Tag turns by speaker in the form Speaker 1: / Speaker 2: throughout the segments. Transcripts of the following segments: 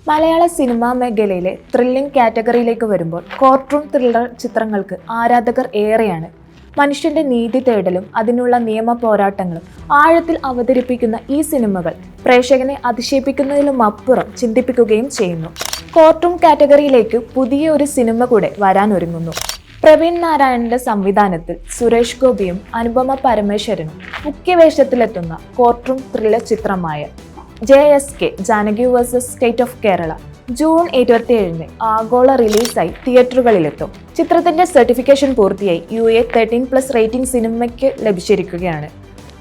Speaker 1: മലയാള cinema മേഖലയിലെ thrilling കാറ്റഗറിയിലേക്ക് വരുമ്പോൾ court room thriller ചിത്രങ്ങൾക്ക് ആരാധകർ ഏറെയാണ്. മനുഷ്യന്റെ നീതി തേടലും അതിനുള്ള നിയമ പോരാട്ടങ്ങളും ആഴത്തിൽ അവതരിപ്പിക്കുന്ന ഈ സിനിമകൾ പ്രേക്ഷകനെ അതിശയിപ്പിക്കുന്നതിലുമപ്പുറം ചിന്തിപ്പിക്കുകയും ചെയ്യുന്നു. കോർട്ട് റൂം കാറ്റഗറിയിലേക്ക് പുതിയ ഒരു സിനിമ കൂടെ വരാനൊരുങ്ങുന്നു. പ്രവീൺ നാരായണന്റെ സംവിധാനത്തിൽ സുരേഷ് ഗോപിയും അനുപമ പരമേശ്വരനും മുഖ്യവേഷത്തിലെത്തുന്ന കോർട്ട് റൂം ത്രില്ലർ ചിത്രമായ JSK Janaki versus state of Kerala June 27 ആഗോള റിലീസായി തിയേറ്ററുകളിലെത്തും. ചിത്രത്തിന്റെ സർട്ടിഫിക്കേഷൻ പൂർത്തിയായി UA 13+ റേറ്റിംഗ് സിനിമയ്ക്ക് ലഭിച്ചിരിക്കുകയാണ്.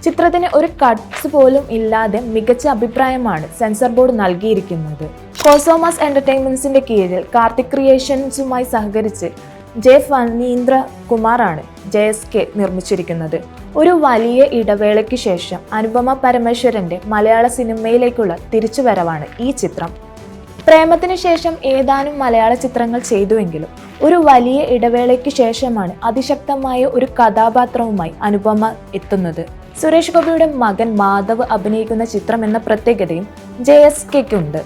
Speaker 1: ചിത്രത്തിന് ഒരു കട്ട്സ് പോലും ഇല്ലാതെ മികച്ച അഭിപ്രായമാണ് സെൻസർ ബോർഡ് നൽകിയിരിക്കുന്നത്. കോസോമാസ് എന്റർടൈൻമെന്റ്സിന്റെ കീഴിൽ കാർത്തിക് ക്രിയേഷൻസുമായി സഹകരിച്ച് ഫണീന്ദ്ര കുമാറാണ് JSK നിർമ്മിച്ചിരിക്കുന്നത്. ഒരു വലിയ ഇടവേളയ്ക്ക് ശേഷം അനുപമ പരമേശ്വരന്റെ മലയാള സിനിമയിലേക്കുള്ള തിരിച്ചുവരവാണ് ഈ ചിത്രം. പ്രേമത്തിന് ശേഷം ഏതാനും മലയാള ചിത്രങ്ങൾ ചെയ്തുവെങ്കിലും ഒരു വലിയ ഇടവേളയ്ക്ക് ശേഷമാണ് അതിശക്തമായ ഒരു കഥാപാത്രവുമായി അനുപമ എത്തുന്നത്. സുരേഷ് ഗോപിയുടെ മകൻ മാധവ് അഭിനയിക്കുന്ന ചിത്രം എന്ന പ്രത്യേകതയും JSKയ്ക്കുണ്ട്.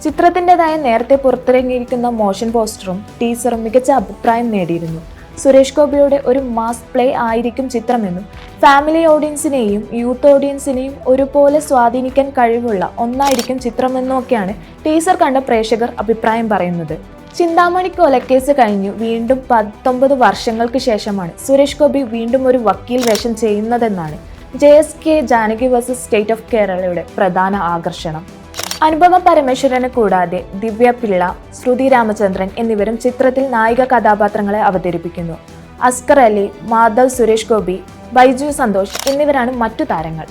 Speaker 1: ചിത്രത്തിൻ്റെതായ നേരത്തെ പുറത്തിറങ്ങിയിരിക്കുന്ന മോഷൻ പോസ്റ്ററും ടീസറും മികച്ച അഭിപ്രായം നേടിയിരുന്നു. സുരേഷ് ഗോപിയുടെ ഒരു മാസ് പ്ലേ ആയിരിക്കും ചിത്രമെന്നും ഫാമിലി ഓഡിയൻസിനെയും യൂത്ത് ഓഡിയൻസിനെയും ഒരുപോലെ സ്വാധീനിക്കാൻ കഴിവുള്ള ഒന്നായിരിക്കും ചിത്രമെന്നൊക്കെയാണ് ടീസർ കണ്ട പ്രേക്ഷകർ അഭിപ്രായം പറയുന്നത്. ചിന്താമണി കൊലക്കേസ് കഴിഞ്ഞു വീണ്ടും 19 വർഷങ്ങൾക്ക് ശേഷമാണ് സുരേഷ് ഗോപി വീണ്ടും ഒരു വക്കീൽ വേഷം ചെയ്യുന്നതെന്നാണ് JSK Janaki versus state of കേരളയുടെ പ്രധാന ആകർഷണം. അനുപമ പരമേശ്വരനെ കൂടാതെ ദിവ്യ പിള്ള, ശ്രുതി രാമചന്ദ്രൻ എന്നിവരും ചിത്രത്തിൽ നായിക കഥാപാത്രങ്ങളെ അവതരിപ്പിക്കുന്നു. അസ്കർ അലി, മാധവ്, സുരേഷ് ഗോപി, ബൈജു സന്തോഷ് എന്നിവരാണ് മറ്റു താരങ്ങൾ.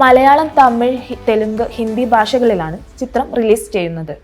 Speaker 1: മലയാളം, തമിഴ്, തെലുങ്ക്, ഹിന്ദി ഭാഷകളിലാണ് ചിത്രം റിലീസ് ചെയ്യുന്നത്.